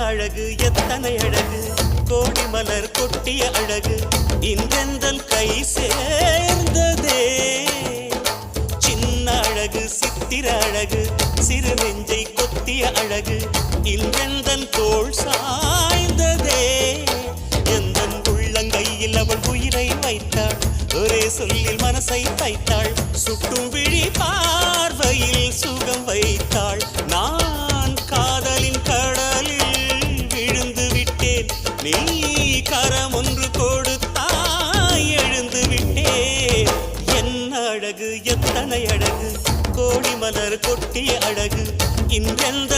அழகு எத்தனை அழகு கோடி மலர் கொட்டிய அழகு இன்றெந்தன் கை சேர்ந்ததே சின்ன அழகு சித்திர அழகு சிறு நெஞ்சை கொத்திய அழகு இன்றெந்தன் தோள் சாய்ந்ததே எந்தன் உள்ளங்கையில் அவள் உயிரை வைத்தாள் ஒரே சொல்லில் மனசை வைத்தாள் சுட்டும் விழி பார்வையில் சுகம் வைத்தாள் நான் காதலின் கடலில் விழுந்து விட்டேன் நீ கரம் ஒன்று கொடுத்தாய் எழுந்து விட்டேன் என்ன அழகு எத்தனை அழகு கோடி மலர் கொட்டிய அழகு இன்றெந்த